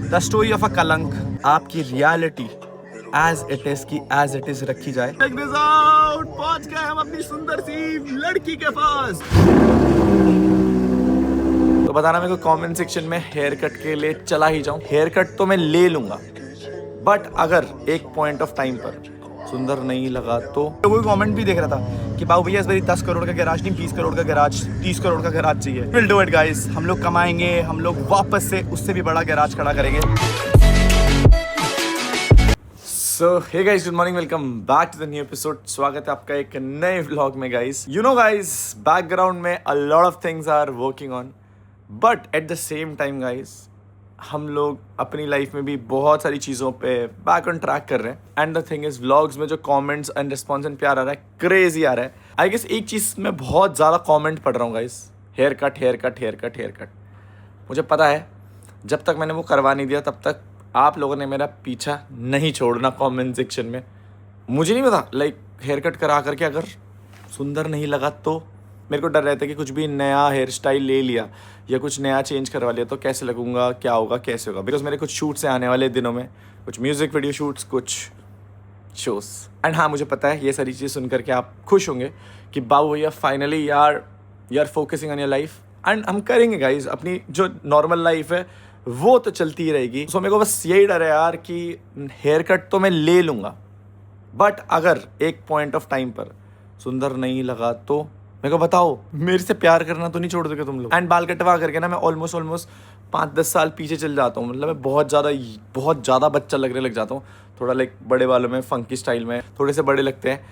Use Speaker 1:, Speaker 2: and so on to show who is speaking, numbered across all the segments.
Speaker 1: The story of a कलंक, आपकी reality as it is की एज इट इज रखी जाए। चेक दिस आउट, पहुंच गए हम अपनी सुंदर सी लड़की के पास। तो बताना मेरे को कमेंट सेक्शन में हेयर कट के लिए चला ही जाऊं। हेयर कट तो मैं ले लूंगा, बट अगर एक पॉइंट ऑफ टाइम पर सुंदर नहीं लगा तो कोई कमेंट भी देख रहा था कि बाबू भैया इस बारी 10 करोड़ का गैराज नहीं, 20 करोड़ का गैराज, 30 करोड़ का गैराज चाहिए। विल डू इट गाइस, हम लोग कमाएंगे, हम लोग वापस से उससे भी बड़ा गैराज खड़ा करेंगे। So hey guys, good morning, welcome back to the new episode. स्वागत है आपका एक नए व्लॉग में guys. You know guys, background में a lot of things are working on, but at the same time guys हम लोग अपनी लाइफ में भी बहुत सारी चीज़ों पे बैक ऑन ट्रैक कर रहे हैं। And the thing is, vlogs में जो कमेंट्स एंड रिस्पॉन्स एंड प्यार आ रहा है, क्रेजी आ रहा है। आई गेस एक चीज़ में बहुत ज़्यादा कमेंट पढ़ रहा हूँ guys, hair cut hair cut hair cut hair cut. मुझे पता है जब तक मैंने वो करवा नहीं दिया तब तक आप लोगों ने मेरा पीछा नहीं छोड़ना कमेंट सेक्शन में। मुझे नहीं पता, लाइक हेयर कट करा करके अगर सुंदर नहीं लगा तो मेरे को डर रहता है कि कुछ भी नया हेयर स्टाइल ले लिया या कुछ नया चेंज करवा लिया तो कैसे लगूंगा, क्या होगा, कैसे होगा। बिकॉज मेरे कुछ शूट्स हैं आने वाले दिनों में, कुछ म्यूज़िक वीडियो शूट्स, कुछ शोज। एंड हाँ, मुझे पता है ये सारी चीज़ सुन करके आप खुश होंगे कि बाबू भैया फाइनली यार focusing on your life. And हम करेंगे गाइज, अपनी जो नॉर्मल लाइफ है वो तो चलती ही रहेगी। सो मेरे को बस यही डर है यार कि हेयर कट तो मैं ले लूँगा, बट अगर एक पॉइंट ऑफ टाइम पर सुंदर नहीं लगा तो मेरे को बताओ, मेरे से प्यार करना तो नहीं छोड़ दोगे तुम लोग। एंड बाल कटवा करके ना मैं ऑलमोस्ट 5-10 साल पीछे चल जाता हूँ। मतलब मैं बहुत ज़्यादा बच्चा लगने लग जाता हूँ। थोड़ा लाइक बड़े बालों में, फंकी स्टाइल में थोड़े से बड़े लगते हैं।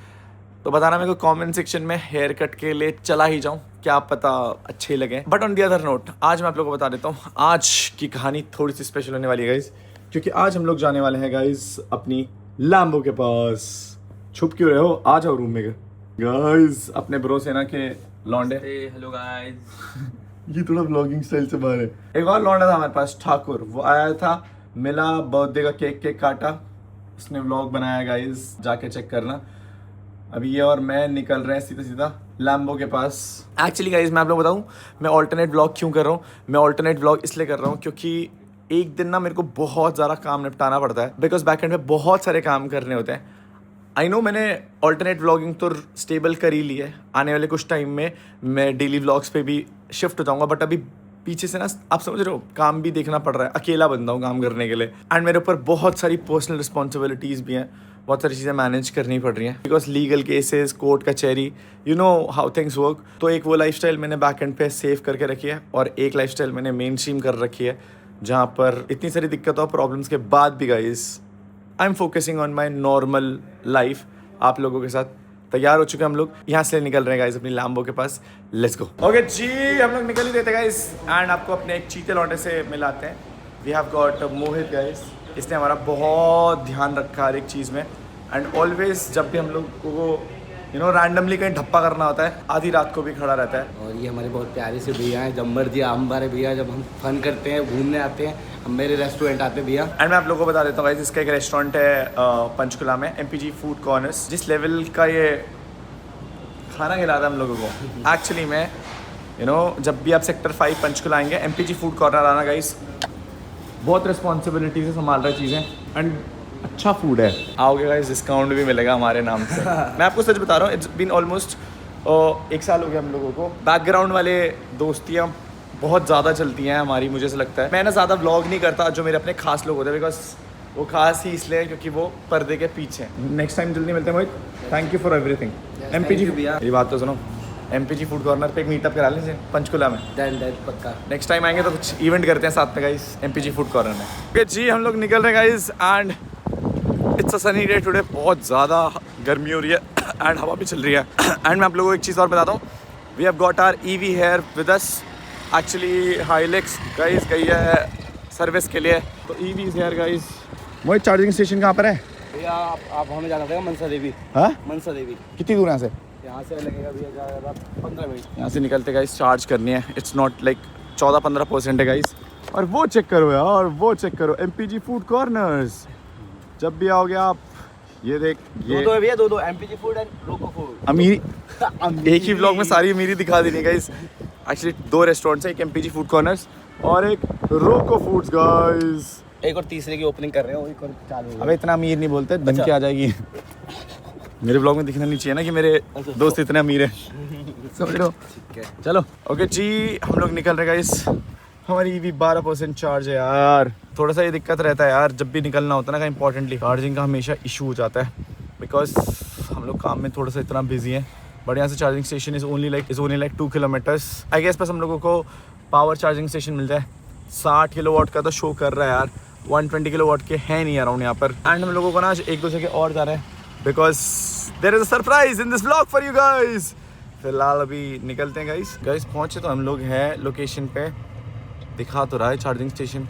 Speaker 1: तो बताना मेरे को कमेंट सेक्शन में हेयर कट के लिए चला ही जाऊँ, क्या पता अच्छे लगे। But on the other note, आज मैं आप लोगों को बता देता हूँ, आज की कहानी थोड़ी सी स्पेशल होने वाली है गाइज, क्योंकि आज हम लोग जाने वाले हैं गाइज अपनी लैम्बो के पास। छुप क्यों रहे हो, आ जाओ रूम में गाइस। अपने ब्रो सेना के लौंडे,
Speaker 2: हेलो गाइस।
Speaker 1: ये थोड़ा व्लॉगिंग स्टाइल से बाहर है। एक और लौंडा था हमारे पास, ठाकुर, वो आया था, मिला, बर्थडे का केक काटा, उसने व्लॉग बनाया गाइस, जाके चेक करना। अभी ये और मैं निकल रहे हैं सीधा लैम्बो के पास। एक्चुअली गाइस मैं आप लोग बताऊं, मैं ऑल्टरनेट व्लॉग क्यों कर रहा हूँ। मैं ऑल्टरनेट व्लॉग इसलिए कर रहा हूँ क्योंकि एक दिन ना मेरे को बहुत ज़्यादा काम निपटाना पड़ता है, बिकॉज बैक एंड में बहुत सारे काम करने होते हैं। आई नो मैंने ऑल्टरनेट व्लॉगिंग तो स्टेबल कर ही ली है, आने वाले कुछ टाइम में मैं डेली व्लॉग्स पे भी शिफ्ट हो जाऊंगा, बट अभी पीछे से ना, आप समझ रहे हो, काम भी देखना पड़ रहा है। अकेला बंदा हूँ काम करने के लिए, एंड मेरे ऊपर बहुत सारी पर्सनल रिस्पॉन्सिबिलिटीज़ भी हैं, बहुत सारी चीज़ें मैनेज करनी पड़ रही हैं, बिकॉज लीगल केसेस, कोर्ट कचहरी, you know how things work. तो एक वो लाइफस्टाइल मैंने बैक एंड पे सेव करके रखी है, और एक लाइफस्टाइल मैंने मेन स्ट्रीम कर रखी है, जहाँ पर इतनी सारी दिक्कतों और प्रॉब्लम्स के बाद भी guys I am focusing on my normal life. आप लोगों के साथ तैयार हो चुके हैं हम लोग, यहाँ से निकल रहे हैं गाइस अपनी लैम्बो के पास। Let's go. ओके जी, हम लोग निकल ही देते गाइस, एंड आपको अपने एक चीते लौंडे से मिलाते हैं। We have got Mohit guys, इसने हमारा बहुत ध्यान रखा हर एक चीज़ में। एंड ऑलवेज जब भी हम लोग को रैंडमली कहीं धप्पा करना होता है, आधी रात को भी खड़ा रहता है।
Speaker 2: और ये हमारे बहुत प्यारे से भैया हैं, जब मर्जी हमारे भैया, जब हम फन करते हैं, घूमने आते हैं, हम मेरे रेस्टोरेंट आते हैं भैया।
Speaker 1: एंड मैं आप लोगों को बता देता हूँ गाइस, इसका एक रेस्टोरेंट है पंचकुला में, MPG फूड कॉर्नर्स। जिस लेवल का ये खाना खिलाता है हम लोगों को, एक्चुअली में जब भी आप सेक्टर 5 पंचकुला आएंगे, MPG फूड कॉर्नर आना गाइस। बहुत रिस्पॉन्सिबिलिटी से संभाल रहा है चीज़ें, एंड अच्छा फूड है। आओगे गाइस, डिस्काउंट भी मिलेगा हमारे नाम से। मैं आपको सच बता रहा हूँ, इट्स बीन ऑलमोस्ट 1 साल हो गया हम लोगों को। बैकग्राउंड वाले दोस्तियाँ बहुत ज़्यादा चलती हैं हमारी, मुझे ऐसा लगता है। मैं ना ज़्यादा व्लॉग नहीं करता जो मेरे अपने खास लोग होते हैं, बिकॉज वो खास ही इसलिए क्योंकि वो पर्दे के पीछे हैं। नेक्स्ट टाइम जल्दी मिलते हैं Mohit, thank you for everything. MPG भैया, मेरी बात तो सुनो, MPG फूड कॉर्नर पे एक मीटअप करा लीजिए पंचकुला में।
Speaker 2: पक्का
Speaker 1: नेक्स्ट टाइम आएंगे तो कुछ इवेंट करते हैं साथ में गाइस, MPG फूड कॉर्नर में। ओके जी, हम लोग निकल रहे हैं guys, and it's a sunny day today. बहुत ज़्यादा गर्मी हो रही है एंड हवा भी चल रही है। एंड मैं आप लोगों को एक चीज़ और बताता हूँ, we have got our EV here with us. Actually हाइलेक्स गाइस गई है सर्विस के लिए, तो EV here guys. Mohit, charging station कहाँ पर है
Speaker 2: भैया? आप हमें जाना पड़ेगा मनसा देवी।
Speaker 1: हाँ,
Speaker 2: मनसा देवी
Speaker 1: कितनी दूर है यहाँ से?
Speaker 2: यहाँ से लगेगा भैया ज़्यादा 15 मिनट।
Speaker 1: यहाँ से निकलते गाइस चार्ज करनी है। इट्स नॉट लाइक 14-15% है गाइस। और वो चेक करो यार, वो चेक करो, MPG फूड कॉर्नर्स। जब भी आओगे आप, ये देख, ये
Speaker 2: दो भैया, दो MPG food and loco food.
Speaker 1: अमीरी एक ही व्लॉग में सारी अमीरी दिखा देनी गाइस। एक्चुअली 2 रेस्टोरेंट्स हैं, एक MPG फूड कॉर्नर्स और एक रोको फूड्स गाइस।
Speaker 2: एक और तीसरे की ओपनिंग कर रहे हो, एक और चालू हो गया।
Speaker 1: अबे इतना अमीर नहीं बोलते, धन की आ जाएगी। मेरे ब्लॉग में दिखना नहीं चाहिए ना कि मेरे दोस्त इतने अमीर हैं। समझ लो।
Speaker 2: ठीक है।
Speaker 1: चलो ओके जी, हम लोग निकल रहे गाइस। हमारी ईवी 12% चार्ज है यार। थोड़ा सा ये दिक्कत रहता है यार, जब भी निकलना होता है ना कहीं इंपॉर्टेंटली, चार्जिंग का हमेशा इशू हो जाता है, बिकॉज हम लोग काम में थोड़ा सा इतना बिजी हैं। बट यहाँ से charging station is only like 2 kilometres I guess. बस हम लोगों को पावर चार्जिंग स्टेशन मिल जाए। 60 किलोवाट का तो शो कर रहा है यार, 120 किलोवाट के है नहीं अराउंड यहाँ पर। एंड हम लोगों को ना आज एक दो जगह और जा रहे हैं, because there is a surprise in this vlog for you guys. फिलहाल अभी निकलते हैं गाइस। पहुँचे तो हम लोग हैं लोकेशन पे, दिखा तो रहा है चार्जिंग स्टेशन।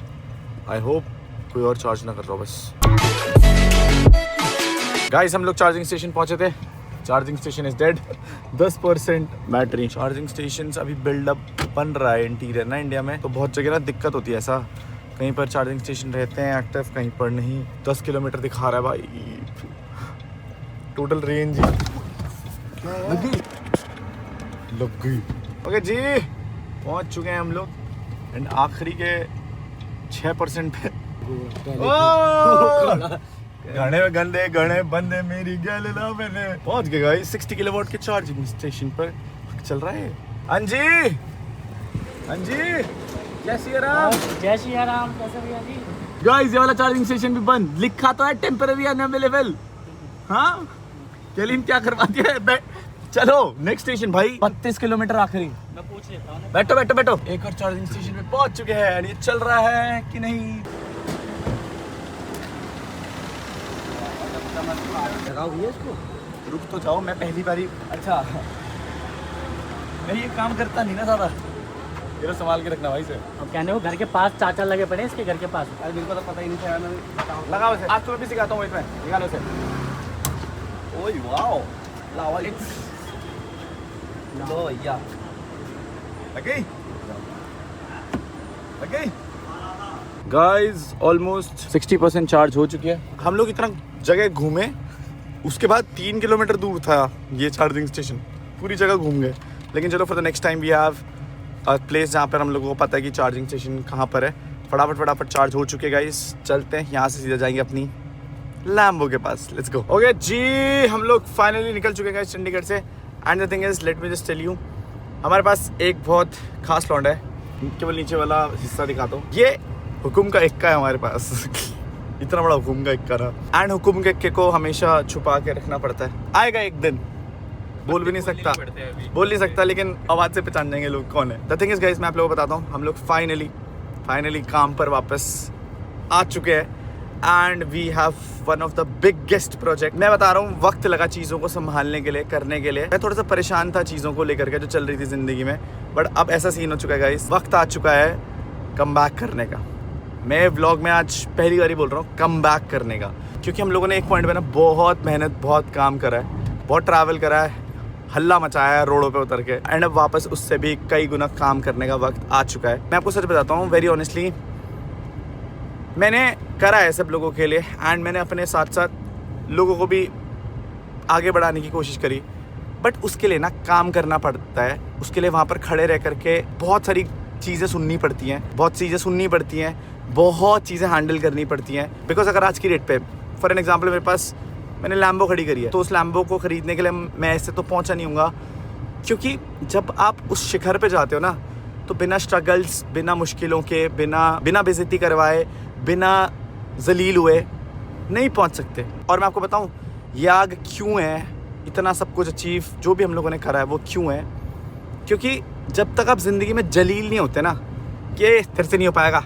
Speaker 1: आई होप कोई और चार्ज ना कर रहा हो बस। गाइस हम लोग चार्जिंग स्टेशन पहुंचे थे। Charging station is dead, 10% battery. Charging station अभी बिल्डअप बन रहा है इंटीरियर ना इंडिया में, तो बहुत जगह ना दिक्कत होती है ऐसा, कहीं पर चार्जिंग स्टेशन रहते हैं एक्टिव, कहीं पर नहीं। 10 किलोमीटर दिखा रहा है भाई, टोटल रेंज लग गई। ओके जी, पहुंच चुके हैं हम लोग एंड आखिरी के 6% पे। घने गंदे घने बंदे मेरी गैल ना मैंने पहुंच गए गाइस। 60 किलोवाट के चार्जिंग स्टेशन पर चल रहा है। अंजी जय श्री राम।
Speaker 3: जय श्री राम। कैसे भैया जी?
Speaker 1: गाइस ये वाला चार्जिंग स्टेशन भी बंद, लिखा तो है टेम्पररी अनअवेलेबल। हाँ कैलिन क्या करवा दिया है। चलो नेक्स्ट स्टेशन भाई, 32 किलोमीटर आखिरी।
Speaker 3: मैं पूछ लेता हूँ।
Speaker 1: बैठो। एक और चार्जिंग स्टेशन पे पहुंच चुके हैं। ये चल रहा है कि नहीं?
Speaker 2: लगाओ भैया इसको।
Speaker 1: रुक तो जाओ, मैं पहली बारी।
Speaker 2: अच्छा,
Speaker 1: मैं ये काम करता नहीं ना ज़्यादा, मेरा संभाल के रखना भाई से।
Speaker 3: अब कहने को घर के पास चाचा लगे पड़े इसके घर के पास।
Speaker 2: अरे मेरे को तो पता ही नहीं था यार, मैं बताऊँ।
Speaker 1: लगाओ इसे, आज तुम्हें भी सिखाता हूँ इसमें, निकालो इसे।
Speaker 2: ओए वाओ, लाओ लो भैया।
Speaker 1: लग गई गाइस। ऑलमोस्ट 60% चार्ज हो चुकी है। हम लोग इतना जगह घूमे, उसके बाद 3 किलोमीटर दूर था ये चार्जिंग स्टेशन, पूरी जगह घूम गए। लेकिन चलो for the next time we have a place जहाँ पर हम लोगों को पता है कि चार्जिंग स्टेशन कहाँ पर है। फटाफट चार्ज हो चुके गाइस। चलते हैं यहाँ से, सीधा जाएंगे अपनी लैम्बो के पास। Let's go. ओके जी, हम लोग फाइनली निकल चुके हैं गाइस चंडीगढ़ से। And the thing is, let me just tell you, हमारे पास एक बहुत खास लौंडा है। केवल नीचे वाला हिस्सा दिखाता हूँ। ये हुकुम का इक्का है हमारे पास। इतना बड़ा हुकुम का इक्का रहा। एंड हुकुम के इक्के को हमेशा छुपा के रखना पड़ता है। आएगा एक दिन, बोल भी नहीं सकता, लेकिन आवाज़ से पहचान जाएंगे लोग कौन है। द थिंग इज गाइस, मैं आप लोगों को बताता हूँ, हम लोग फाइनली काम पर वापस आ चुके हैं। And we have one of the biggest project. मैं बता रहा हूँ, वक्त लगा चीज़ों को संभालने के लिए, करने के लिए। मैं थोड़ा सा परेशान था चीज़ों को लेकर के जो चल रही थी ज़िंदगी में, बट अब ऐसा सीन हो चुका है गाइस, वक्त आ चुका है कम बैक करने का। मैं व्लॉग में आज पहली बार ही बोल रहा हूँ कम बैक करने का, क्योंकि हम लोगों ने एक पॉइंट पे ना बहुत मेहनत, बहुत काम करा है, बहुत ट्रैवल करा है, हल्ला मचाया है रोडों पे उतर के। एंड अब वापस उससे भी कई गुना काम करने का वक्त आ चुका है। मैं आपको सच बताता हूँ, वेरी ऑनेस्टली, मैंने करा है सब लोगों के लिए। एंड मैंने अपने साथ साथ लोगों को भी आगे बढ़ाने की कोशिश करी, बट उसके लिए ना काम करना पड़ता है। उसके लिए वहाँ पर खड़े रह करके बहुत सारी चीज़ें सुननी पड़ती हैं, बहुत चीज़ें हैंडल करनी पड़ती हैं। बिकॉज अगर आज की डेट पे फॉर एन एग्जांपल मेरे पास, मैंने लैम्बो खड़ी करी है, तो उस लैम्बो को ख़रीदने के लिए मैं ऐसे तो पहुंचा नहीं हूँगा, क्योंकि जब आप उस शिखर पे जाते हो ना, तो बिना स्ट्रगल्स, बिना मुश्किलों के, बिना बेइज्जती करवाए, बिना जलील हुए नहीं पहुंच सकते। और मैं आपको बताऊं, ये आग क्यों है, इतना सब कुछ अचीव जो भी हम लोगों ने करा है वो क्यों है, क्योंकि जब तक आप ज़िंदगी में जलील नहीं होते ना, कि तेरे से नहीं हो पाएगा,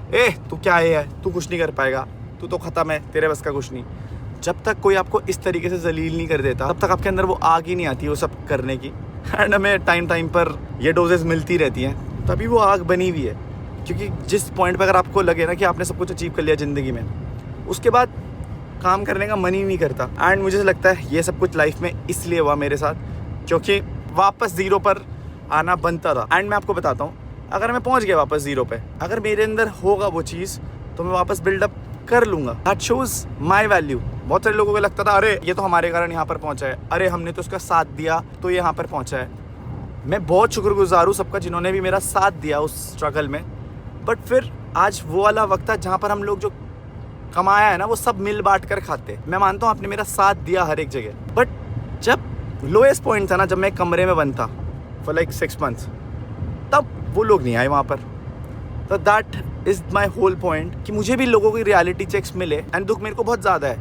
Speaker 1: तू क्या है, तू कुछ नहीं कर पाएगा, तू तो ख़त्म है, तेरे बस का कुछ नहीं, जब तक कोई आपको इस तरीके से जलील नहीं कर देता, तब तक आपके अंदर वो आग ही नहीं आती वो सब करने की। एंड हमें टाइम पर ये डोजेस मिलती रहती हैं, तभी वो आग बनी हुई है। क्योंकि जिस पॉइंट पर अगर आपको लगे ना कि आपने सब कुछ अचीव कर लिया ज़िंदगी में, उसके बाद काम करने का मन ही नहीं करता। एंड मुझे लगता है ये सब कुछ लाइफ में इसलिए हुआ मेरे साथ, क्योंकि वापस ज़ीरो पर आना बनता था। एंड मैं आपको बताता हूँ, अगर मैं पहुँच गया वापस ज़ीरो पे, अगर मेरे अंदर होगा वो चीज़, तो मैं वापस बिल्डअप कर लूँगा। That shows my value. बहुत सारे लोगों को लगता था, अरे ये तो हमारे कारण यहाँ पर पहुँचा है, अरे हमने तो उसका साथ दिया तो यहाँ पर पहुँचा है। मैं बहुत शुक्रगुजार हूँ सबका जिन्होंने भी मेरा साथ दिया उस स्ट्रगल में। बट फिर आज वो वाला वक्त था जहाँ पर हम लोग जो कमाया है ना वो सब मिल बांट कर खाते। मैं मानता हूँ आपने मेरा साथ दिया हर एक जगह, बट जब लोएस्ट पॉइंट था ना, जब मैं कमरे में बंद था फॉर लाइक 6 months, तब वो लोग नहीं आए वहाँ पर। तो that is my whole point कि मुझे भी लोगों की रियलिटी चेक्स मिले। एंड दुख मेरे को बहुत ज़्यादा है,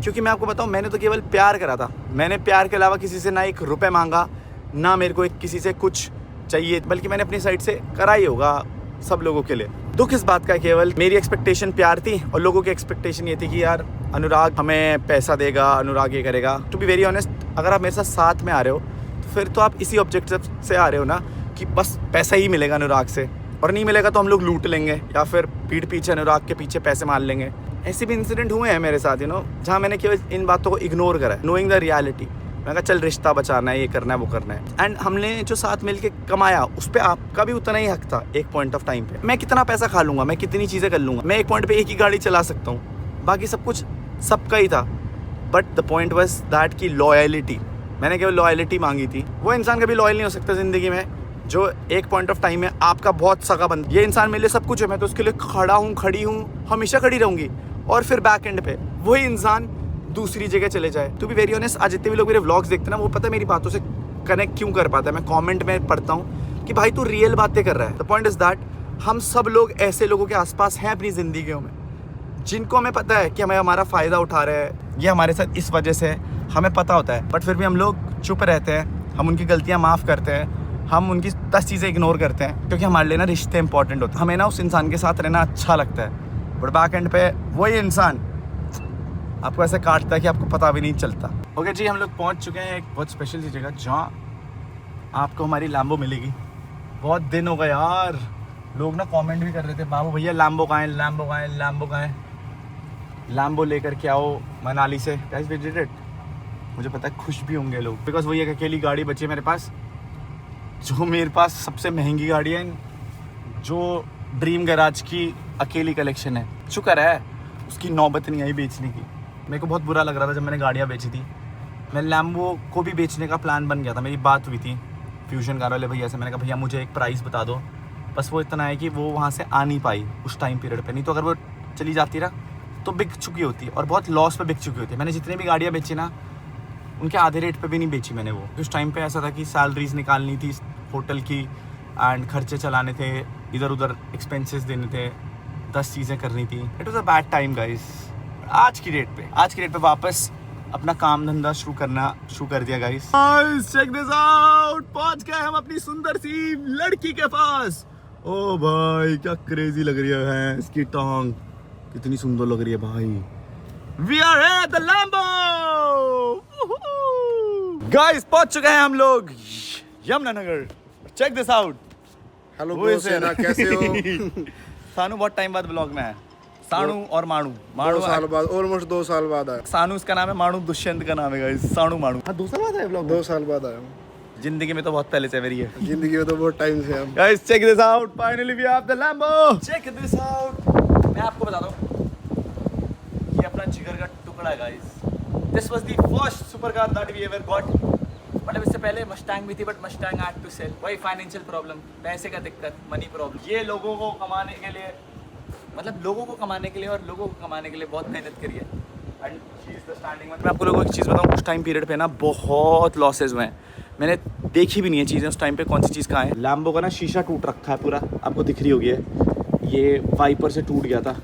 Speaker 1: क्योंकि मैं आपको बताऊँ, मैंने तो केवल प्यार करा था। मैंने प्यार के अलावा किसी से ना 1 रुपये मांगा, ना मेरे को एक किसी से कुछ चाहिए, बल्कि मैंने अपनी साइड से करा ही होगा सब लोगों के लिए। दुख इस बात का है, केवल मेरी एक्सपेक्टेशन प्यार थी और लोगों की एक्सपेक्टेशन ये थी कि यार अनुराग हमें पैसा देगा, अनुराग ये करेगा। टू बी वेरी ऑनेस्ट, अगर आप मेरे साथ में आ रहे हो तो फिर तो आप इसी ऑब्जेक्टिव से आ रहे हो ना कि बस पैसा ही मिलेगा अनुराग से, और नहीं मिलेगा तो हम लोग लूट लेंगे या फिर पीठ पीछे अनुराग के पीछे पैसे मार लेंगे। ऐसे भी इंसिडेंट हुए हैं मेरे साथ, जहाँ मैंने केवल इन बातों को इग्नोर करा है, नोइंग द रियलिटी। मैं कहा चल रिश्ता बचाना है, ये करना है, वो करना है। एंड हमने जो साथ मिलके कमाया उस पर आपका भी उतना ही हक था एक पॉइंट ऑफ टाइम पे। मैं कितना पैसा खा लूंगा, मैं कितनी चीज़ें कर लूंगा, मैं एक पॉइंट पे एक ही गाड़ी चला सकता हूँ, बाकी सब कुछ सबका ही था। But the point was that की लॉयलिटी, मैंने केवल लॉयलिटी मांगी थी। वो इंसान कभी लॉयल नहीं हो सकता ज़िंदगी में जो एक पॉइंट ऑफ टाइम में आपका बहुत सगा बंद। ये इंसान मेरे लिए सब कुछ है, मैं तो उसके लिए खड़ा हूँ, खड़ी हूँ, हमेशा खड़ी रहूँगी, और फिर बैक एंड पे वही इंसान दूसरी जगह चले जाए। टू बी वेरी ऑनेस्ट, आज जितने भी लोग मेरे व्लॉग्स देखते हैं ना, वो पता है मेरी बातों से कनेक्ट क्यों कर पाता है। मैं कमेंट में पढ़ता हूँ कि भाई तू रियल बातें कर रहा है। द पॉइंट इज दैट हम सब लोग ऐसे लोगों के आसपास हैं अपनी ज़िंदगियों में, जिनको हमें पता है कि हमें हमारा फ़ायदा उठा रहे हैं, ये हमारे साथ इस वजह से हमें पता होता है, बट फिर भी हम लोग चुप रहते हैं, हम उनकी गलतियाँ माफ़ करते हैं, हम उनकी 10 चीज़ें इग्नोर करते हैं, क्योंकि हमारे लिए ना रिश्ते इंपॉर्टेंट होते हैं। हमें ना उस इंसान के साथ रहना अच्छा लगता है, बट बैक एंड पे वही इंसान आपको ऐसे काटता है कि आपको पता भी नहीं चलता। ओके जी, हम लोग पहुंच चुके हैं एक बहुत स्पेशल सी जगह जहाँ आपको हमारी लैम्बो मिलेगी। बहुत दिन हो गए यार, लोग ना कमेंट भी कर रहे थे, बाबू भैया लैम्बो कहाँ है, लैम्बो कहाँ है, लैम्बो कहाँ है, लैम्बो लेकर के आओ मनाली से। Guys we did it. मुझे पता है खुश भी होंगे लोग, बिकॉज वही एक अकेली गाड़ी बची है मेरे पास, जो मेरे पास सबसे महंगी गाड़ी है, जो ड्रीम गैराज की अकेली कलेक्शन है। शुक्र है उसकी नौबत नहीं आई बेचने की। मेरे को बहुत बुरा लग रहा था जब मैंने गाड़ियाँ बेची थी। मैं लैम्बो को भी बेचने का प्लान बन गया था, मेरी बात हुई थी फ्यूजन कार वाले भैया से। मैंने कहा भैया मुझे एक प्राइस बता दो, बस वो इतना है कि वो वहाँ से आ नहीं पाई उस टाइम पीरियड पे, नहीं तो अगर वो चली जाती ना तो बिक चुकी होती और बहुत लॉस पे बिक चुकी होती। मैंने जितनी भी गाड़ियाँ बेची ना, उनके आधे रेट पे भी नहीं बेची मैंने वो। उस टाइम पे ऐसा था कि सैलरीज निकालनी थी होटल की, एंड खर्चे चलाने थे, इधर उधर एक्सपेंसेस देने थे, 10 चीज़ें करनी थी। It was a bad time guys. आज की डेट पे वापस अपना काम धंधा शुरू कर दिया गाइस। चेक दिस आउट, पहुंच गए हम अपनी सुंदर सी लड़की के पास। ओ भाई क्या क्रेजी लग रही है इसकी टांग, कितनी सुंदर लग रही है भाई। We are at the Lambo. Guys पहुंच चुके हैं हम लोग Yamunanagar. Check this out.
Speaker 4: Hello bro Sena, कैसे हो?
Speaker 1: सानू बहुत टाइम बाद ब्लॉग में है। सानू और मानू
Speaker 4: 2 साल बाद, ऑलमोस्ट 2 साल बाद आया।
Speaker 1: सानू इसका नाम है, मानू दुष्यंत का नाम है गाइस। सानू मानू। हाँ 2 साल बाद आया ब्लॉग।
Speaker 4: 2 साल बाद आया।
Speaker 1: जिंदगी में तो बहुत पहले से मेरी है।
Speaker 4: जिंदगी में तो बहुत टाइम से हम।
Speaker 1: Guys check this out, finally we have the Lambo. Check this out. मैं आपको बता दूं, ये अपना जिगर का टुकड़ा है guys. This was the first super car that we ever got. मतलब इससे पहले मस्टैंग भी थी, but Mustang had to sell. वही फाइनेंशियल प्रॉब्लम, पैसे का दिक्कत, मनी प्रॉब्लम। ये लोगों को कमाने के लिए, मतलब लोगों को कमाने के लिए और लोगों को कमाने के लिए बहुत मेहनत करी है। And she is the standing. मैं आपको लोगों को एक चीज़ बताऊँ, उस टाइम पीरियड पे ना बहुत लॉसेज हुए हैं। मैंने देखी भी नहीं है चीज़ें उस टाइम पे कौन सी चीज़ कहाँ है। लैम्बो का ना शीशा टूट रखा है पूरा, आपको दिख रही होगी है। ये वाइपर से टूट गया था,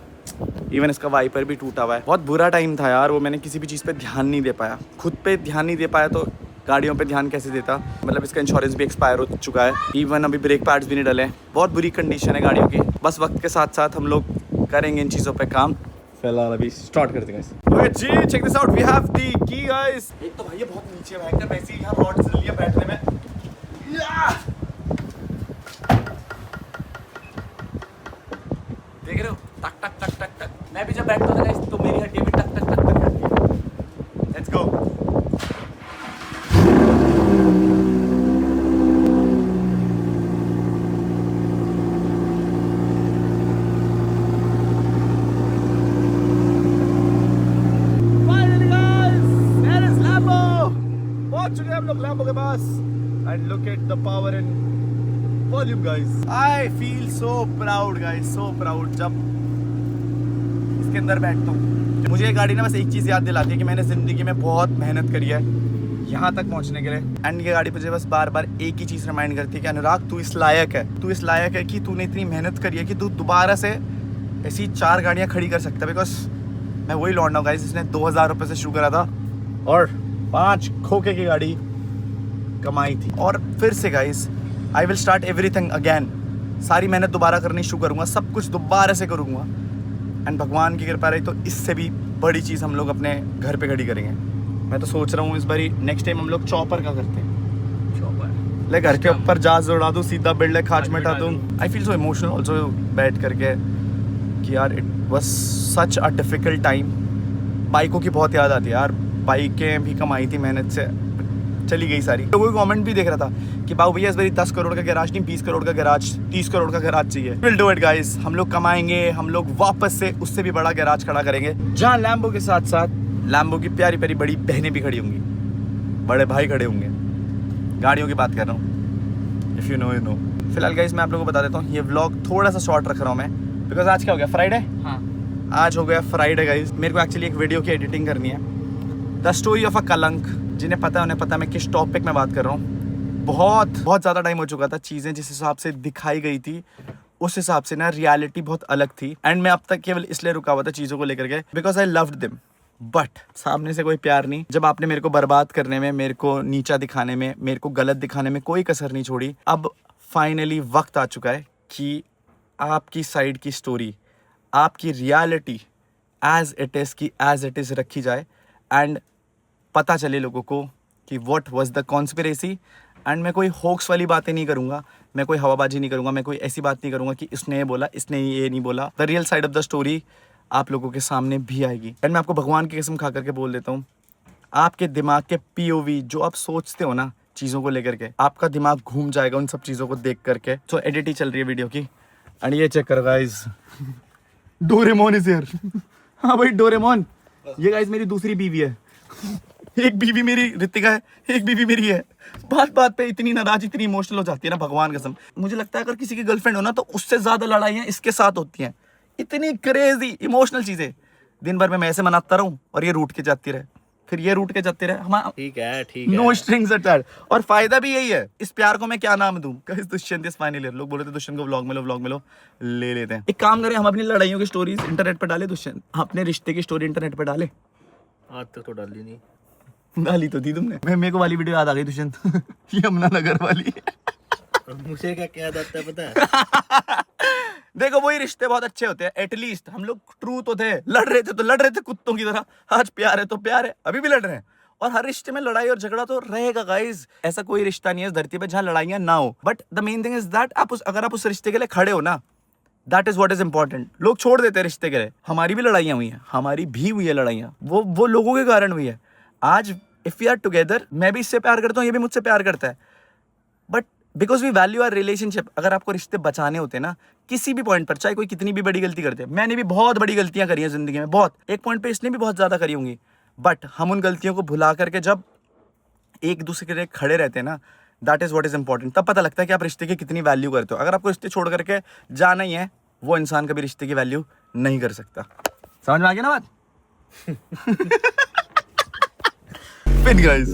Speaker 1: इवन इसका वाइपर भी टूटा हुआ है। बहुत बुरा टाइम था यार वो। मैंने किसी भी चीज़ पे ध्यान नहीं दे पाया, खुद पे ध्यान नहीं दे पाया, तो गाड़ियों पे ध्यान कैसे देता। मतलब इसका इंश्योरेंस भी एक्सपायर हो चुका है, इवन अभी ब्रेक पैड्स भी नहीं डले। बहुत बुरी कंडीशन है गाड़ियों की। बस वक्त के साथ साथ हम लोग करेंगे इन चीज़ों पे काम। फिलहाल अभी स्टार्ट करते हैं ओके जी। Check this out, we have the key guys. एक तो भैया बहुत नीचे भयंकर, वैसे ही यहाँ रॉड चल रही है बैठने में। देख रहे हो, टक टक टक टक टक। मैं भी जब बैठता हूँ गाइस तो मेरी हड्डियाँ भी टक टक टक टक करती है। Let's go. लैम्बो के पास and look at the power and volume guys. I feel so proud guys, so proud. जब इस इसके अंदर बैठता हूँ। मुझे ये गाड़ी ना बस एक चीज़ याद दिलाती है कि मैंने ज़िंदगी में बहुत मेहनत करी है यहाँ तक पहुँचने के लिए। एंड ये गाड़ी मुझे बस बार बार एक ही चीज़ रिमाइंड करती है कि अनुराग तू इस लायक है, तू इस लायक है कि तूने इतनी मेहनत करी है कि तू दोबारा से ऐसी 4 गाड़ियाँ खड़ी कर सकता है। बिकॉज मैं वही लौंडा हूँ गाइस जिसने 2000 रुपये से शुरू करा था और 5 खोखे की गाड़ी कमाई थी। और फिर से guys I will start everything again. सारी मेहनत दोबारा करनी शुरू करूँगा, सब कुछ दोबारा से करूँगा। एंड भगवान की कृपा रही तो इससे भी बड़ी चीज़ हम लोग अपने घर पे खड़ी करेंगे। मैं तो सोच रहा हूँ इस बारी नेक्स्ट टाइम हम लोग चॉपर का करते हैं। चॉपर ले घर के ऊपर जहाज उड़ा दूँ, सीधा बिल्ड खाच में हटा दूँ। आई फील सो इमोशनल ऑल्सो बैठ करके कि यार it was such a difficult time. बाइकों की बहुत याद आती है यार, बाइकें भी कमाई थी मेहनत से, चली गई सारी। लोगों को कमेंट भी देख रहा था कि बाबू भैया इस बारी 10 करोड़ का गैराज नहीं 20 करोड़ का गैराज, 30 करोड़ का गैराज चाहिए। Will do it guys. हम लोग कमाएंगे, हम लोग वापस से उससे भी बड़ा गैराज खड़ा करेंगे जहाँ लैम्बो के साथ साथ लैम्बो की प्यारी प्यारी बड़ी बहनें भी खड़ी होंगी, बड़े भाई खड़े होंगे। गाड़ियों की बात कर रहा हूँ, if you know you know. फिलहाल गाइस मैं आप लोगों को बता देता हूँ, ये व्लॉग थोड़ा सा शॉर्ट रख रहा हूँ मैं बिकॉज आज क्या हो गया, फ्राइडे।
Speaker 3: हाँ,
Speaker 1: आज हो गया फ्राइडे गाइस। मेरे को एक्चुअली एक वीडियो की एडिटिंग करनी है, द स्टोरी ऑफ अ कलंक। जिन्हें पता है उन्हें पता है मैं किस टॉपिक में बात कर रहा हूँ। बहुत ज़्यादा टाइम हो चुका था, चीज़ें जिस हिसाब से दिखाई गई थी उस हिसाब से ना रियलिटी बहुत अलग थी। एंड मैं अब तक केवल इसलिए रुका हुआ था चीज़ों को लेकर के because I loved them, but सामने से कोई प्यार नहीं। जब आपने मेरे को बर्बाद करने में, मेरे को नीचा दिखाने में, मेरे को गलत दिखाने में कोई कसर नहीं छोड़ी, अब फाइनली वक्त आ चुका है कि आपकी साइड की स्टोरी, आपकी रियलिटी एज इट इज़ की एज इट इज़ रखी जाए एंड पता चले लोगों को कि what was the conspiracy. And मैं कोई होक्स वाली बातें नहीं करूँगा, मैं कोई हवाबाजी नहीं करूँगा, मैं कोई ऐसी बात नहीं करूँगा कि इसने ये बोला, इसने ये नहीं बोला। The real side of the story आप लोगों के सामने भी आएगी। एंड मैं आपको भगवान की कसम खा करके बोल देता हूँ, आपके दिमाग के POV जो आप सोचते हो ना चीज़ों को लेकर के, आपका दिमाग घूम जाएगा उन सब चीज़ों को देख करके। तो एडिट चल रही है वीडियो की एंड ये चेक करो गाइस, डोरेमोन इज हियर। हाँ भाई डोरेमोन, ये गाइस मेरी दूसरी बीवी है। एक बीवी मेरी ऋतिका है, एक बीवी मेरी है। बात बात पे इतनी नाराज, इतनी इमोशनल हो जाती है ना, भगवान कसम। मुझे लगता है अगर किसी की गर्लफ्रेंड हो ना तो उससे ज्यादा लड़ाइयाँ इसके साथ होती हैं। इतनी क्रेजी इमोशनल चीजें। दिन भर में मैं ऐसे मनाता रहूं और ये रूठ के जाती रहे, फिर ये रूठ के जाती रहे। हमारा
Speaker 2: ठीक है
Speaker 1: नो स्ट्रिंग्स अटैच्ड। और फायदा भी यही है। इस प्यार को मैं क्या नाम दूं? Guys Dushyant is final year. लोग बोले थे दुष्यंत को व्लॉग में लो ले लेते हैं। एक काम करें, हम अपनी लड़ाइयों की स्टोरीज इंटरनेट पर डाले। दुष्यंत अपने रिश्ते की स्टोरी इंटरनेट पर डाले।
Speaker 2: आज तक तो डाली नहीं।
Speaker 1: डाली तो थी तुमने। मेरे को वाली वीडियो याद आ गई दुष्यंत, यमुना नगर वाली।
Speaker 2: मुझे क्या याद आता है पता है?
Speaker 1: देखो वही रिश्ते बहुत अच्छे होते हैं। एटलीस्ट हम लोग ट्रू तो थे, लड़ रहे थे कुत्तों की तरह। आज प्यार है तो प्यार है, अभी भी लड़ रहे हैं। और हर रिश्ते में लड़ाई और झगड़ा तो रहेगा गाइस। ऐसा कोई रिश्ता नहीं है इस धरती पे जहां लड़ाइयां ना हो। But the main thing is that अगर आप उस रिश्ते के लिए खड़े हो ना, that is what is important. लोग छोड़ देते हैं रिश्ते के लिए। हमारी भी लड़ाइयां हुई हैं, हमारी भी हुई है लड़ाइयां, वो लोगों के कारण हुई है। आज इफ यू आर टुगेदर, मैं भी इससे प्यार करता हूँ, ये भी मुझसे प्यार करता है, but because we value our relationship. अगर आपको रिश्ते बचाने होते हैं ना किसी भी पॉइंट पर, चाहे कोई कितनी भी बड़ी गलती करते हैं, मैंने भी बहुत बड़ी गलतियां करी हैं जिंदगी में, बहुत। एक पॉइंट पे इसने भी बहुत ज्यादा करी होंगी, बट हम उन गलतियों को भुला करके जब एक दूसरे के लिए खड़े रहते हैं ना, that is what is important. तब पता लगता है कि आप रिश्ते की कितनी वैल्यू करते हो। अगर आपको रिश्ते छोड़ करके जाना ही है, वो इंसान कभी रिश्ते की वैल्यू नहीं कर सकता। समझ में आ गया ना बात? फिर गाइस